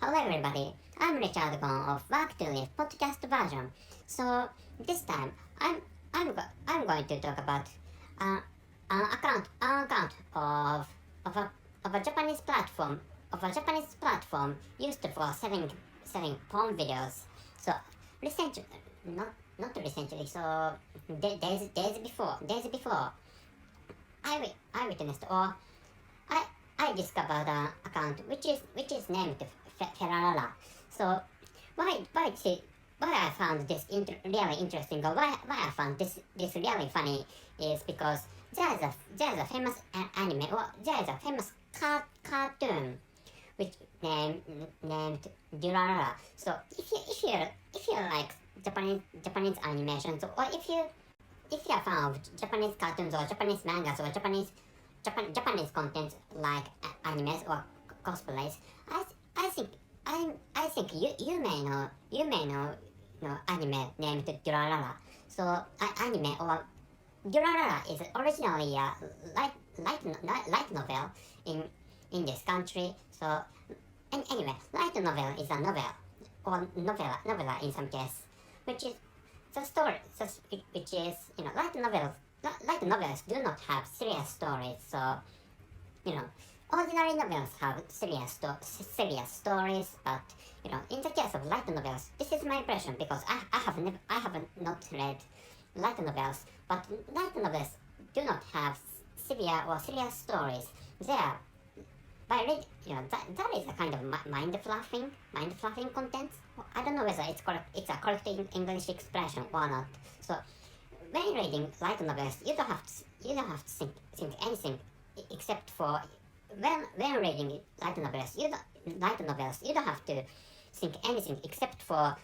Hello everybody, I'm Richard Gon of Work to Live podcast version. So this time I'm going to talk about an account of a of a Japanese platform used for selling porn videos. So recently, not recently. So days before I witnessed or I I discovered an account which is named Ferarara. So why I found this really interesting or why I found this really funny is because there is a famous anime or there is a famous cartoon which named Durarara. So if you like Japanese animations or if you are a fan of Japanese cartoons or Japanese mangas or Japanese content like animes or cosplays, I think I think you may know anime named Durarara. So anime or Durarara is originally a light novel in this country. So anyway, light novel is a novel or novella in some case, which is the story. So, which is light novels do not have serious stories. So ordinary novels have serious stories, but in the case of light novels, this is my impression because I have not read light novels, but light novels do not have severe or serious stories. They are by read, that is a kind of mind fluffing content. I don't know whether it's a correct English expression or not. So when reading light novels, you don't have to think anything except for when reading light novels, you don't have to think anything except for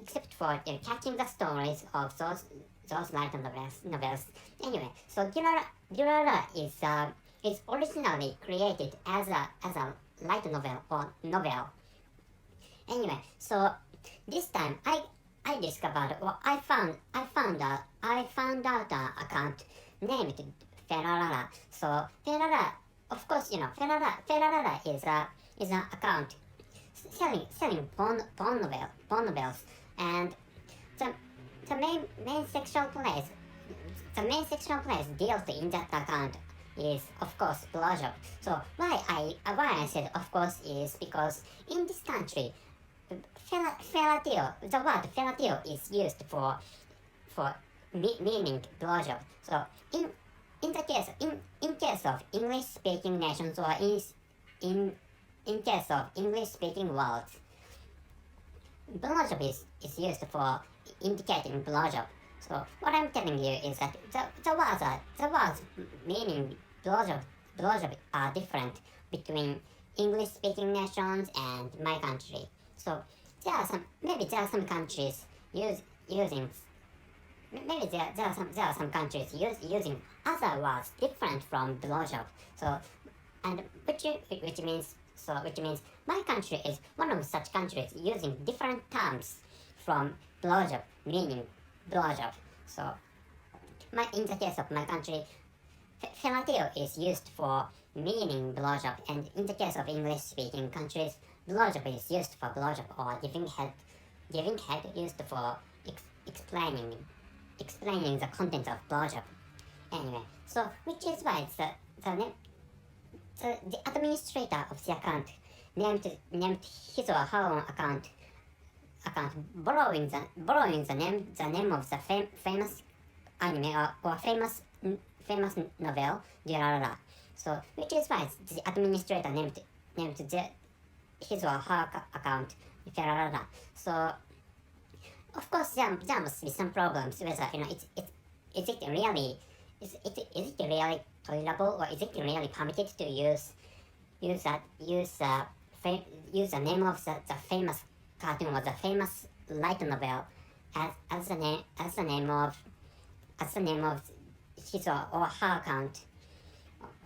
catching the stories of those light novels. Anyway, so Durarara is originally created as a light novel or novel. Anyway, so this time I discovered or I found out an account named Ferarara. So Ferarara, of course, Ferarara is an account selling porn novels, and the main sexual place deals in that account is of course blowjob. So why I said of course is because in this country, fellatio, the word fellatio is used for meaning blowjob. So in case of English speaking nations or in case of English speaking worlds, blowjob is used for indicating blowjob. So what I'm telling you is that the words meaning blowjob are different between English speaking nations and my country. So there are some countries using using other words different from blowjob. So and which means my country is one of such countries using different terms from blowjob meaning blowjob. So in the case of my country, fellatio is used for meaning blowjob, and in the case of English speaking countries, blowjob is used for blowjob, or giving head used for explaining the content of blowjob. Anyway, so which is why the administrator of the account named his or her own account borrowing the name of the famous anime or famous novel Durarara. So which is why the administrator named his or her account Ferarara. So of course there must be some problems whether is it really tolerable or is it really permitted to use the name of the famous cartoon or the famous light novel as the name of his or her account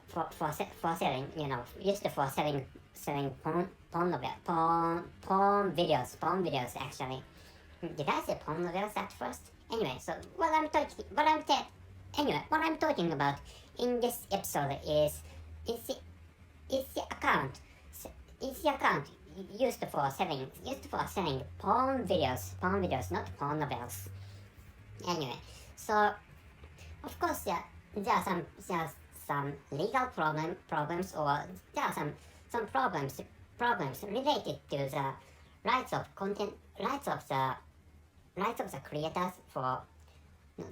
for selling, used for selling porn videos actually. Did I say porn novels at first? Anyway, so what I'm talking about in this episode is the account used for selling porn videos, not porn novels. Anyway, so of course there are some legal problems, or there are some problems related to the rights of content, rights of the creators for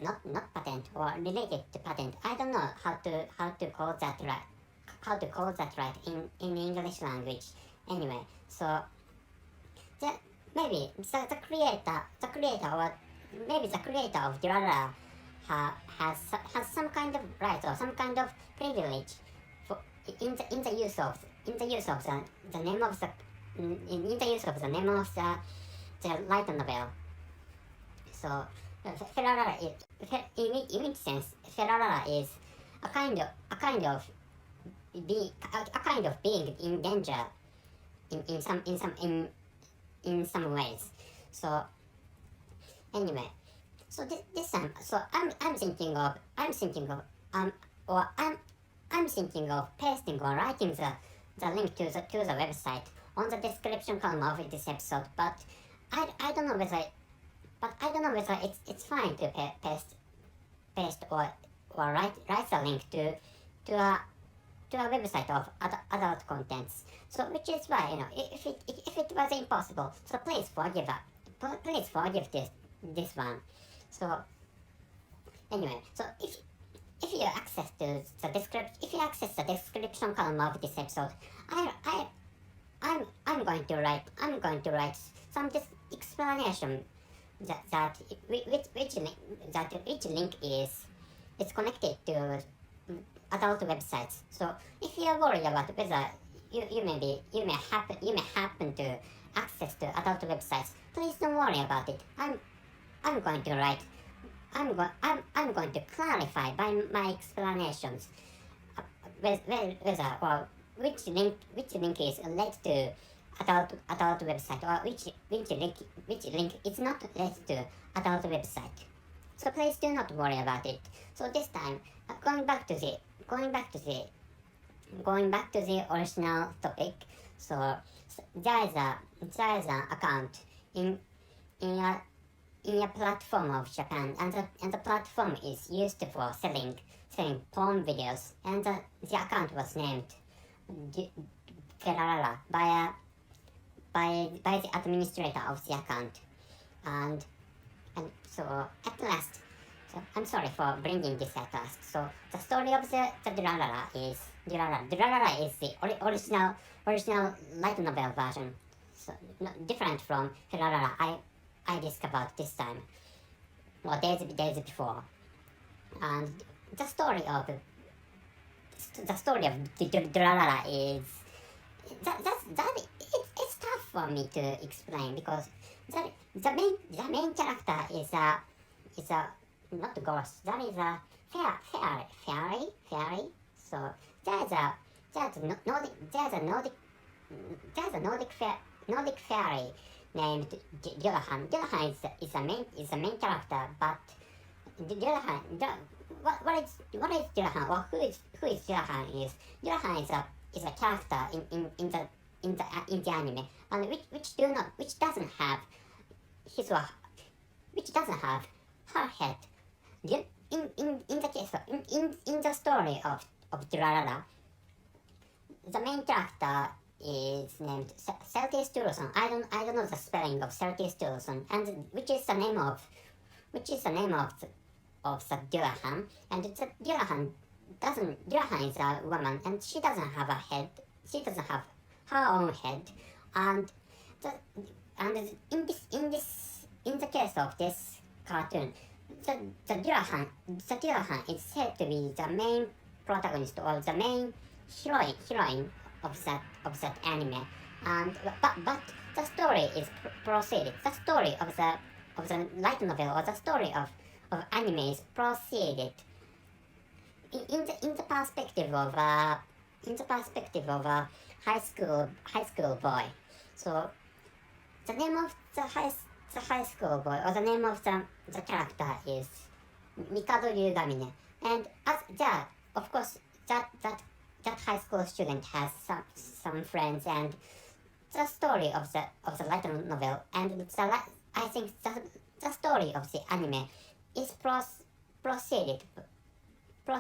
not patent or related to patent. I don't know how to call that right in English language. Anyway, so maybe the creator or maybe the creator of Durarara has some kind of right or some kind of privilege for in the use of the name of the name of the light novel. So Ferarara in which sense Ferarara is a kind of being in danger in some ways. So anyway, so this time, so I'm thinking of pasting or writing the link to the website on the description column of this episode, but I don't know whether it's fine to paste or write the link to a website of adult contents. So which is why, if it was impossible, so please forgive this one. So anyway, so if you access the description column of this episode, I'm going to write some explanation that which link is connected to adult websites. So if you are worried about whether you may happen to access to adult websites, please don't worry about it. I'm going to clarify by my explanations whether or which link is related to adult website, or which link is not related to adult website. So please do not worry about it. So this time, going back to the original topic. So there is an account in a platform of Japan, and the platform is used for selling porn videos, and the account was named Ferarara by the administrator of the account, and so at last. So I'm sorry for bringing this at last. So the story of the Durarara is the original light novel version. So different from Ferarara I discovered this time, or days before. And the story of the Durarara is it's tough for me to explain, because the main character is a not a ghost. That is a fairy. So there's a Nordic fairy named Durarara. Durarara is the main character, but Durarara, what is Durarara, or who is Durarara is? Durarara is a character in the anime, and which doesn't have her head. In the case of, in the story of Durarara, the main character is named Celtius Turuson. I don't know the spelling of Celtius Turuson, and which is the name of the Durarara, and the Durarara is a woman, and she doesn't have a head. She doesn't have her own head, and in the case of this cartoon, the Durarara is said to be the main protagonist, or the main heroine of that anime, and but the story is proceeded. The story of the light novel, or the story of anime is proceeded in the perspective of a high school boy. So the name of the high school boy, or the name of the character is Mikado Ryugamine, and as that, of course, that high school student has some friends, and the story of the light novel and I think the story of the anime is proceeded by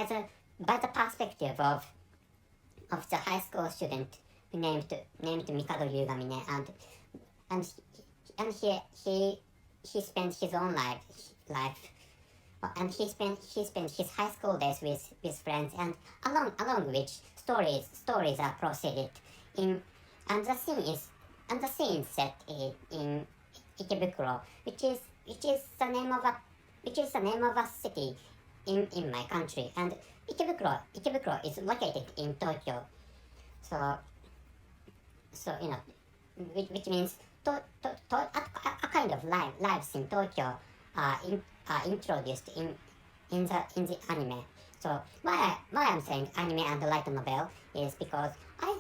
the perspective of the high school student named Mikado Yugamine, and and he spent his own life and he spent his high school days with friends, and along which stories are proceeded in, and the scene is set in Ikebukuro, which is the name of a city in my country, and Ikebukuro is located in Tokyo. So which means a kind of lives in Tokyo are introduced in the anime. So why I'm saying anime and light novel is because I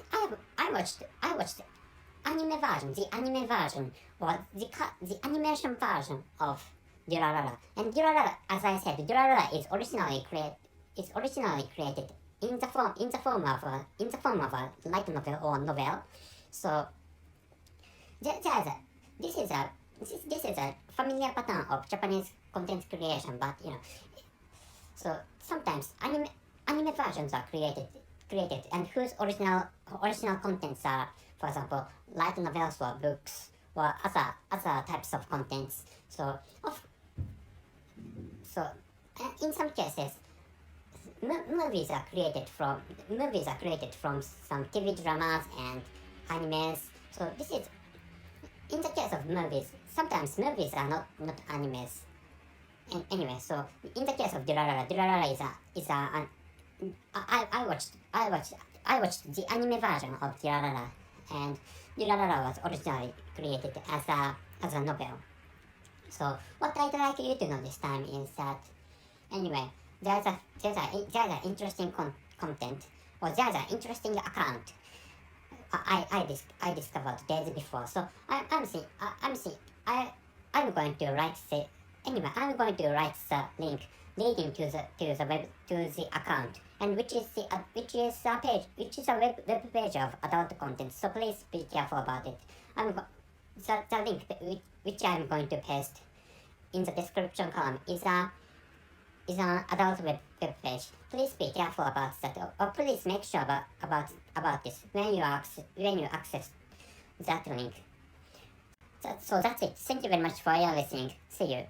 watched the anime version or the animation version of Durarara, and Durarara, as I said, Durarara is originally created in the form of a light novel or novel. So this is a familiar pattern of Japanese content creation, but so sometimes anime versions are created and whose original contents are, for example, light novels or books or other types of contents. So in some cases, movies are created from some TV dramas and animes. So this is, in the case of movies, sometimes movies are not animes. And anyway, so in the case of Durarara I watched the anime version of Durarara, and Durarara was originally created as a novel. So what I'd like you to know this time is that, anyway, there's an interesting content, or there's an interesting account I discovered days before. So I'm going to write the link leading to the account, and which is a web page of adult content. So please be careful about it. The link which I'm going to paste in the description column is an adult web page. Please be careful about that, or please make sure about this when you access that link. So that's it. Thank you very much for your listening. See you.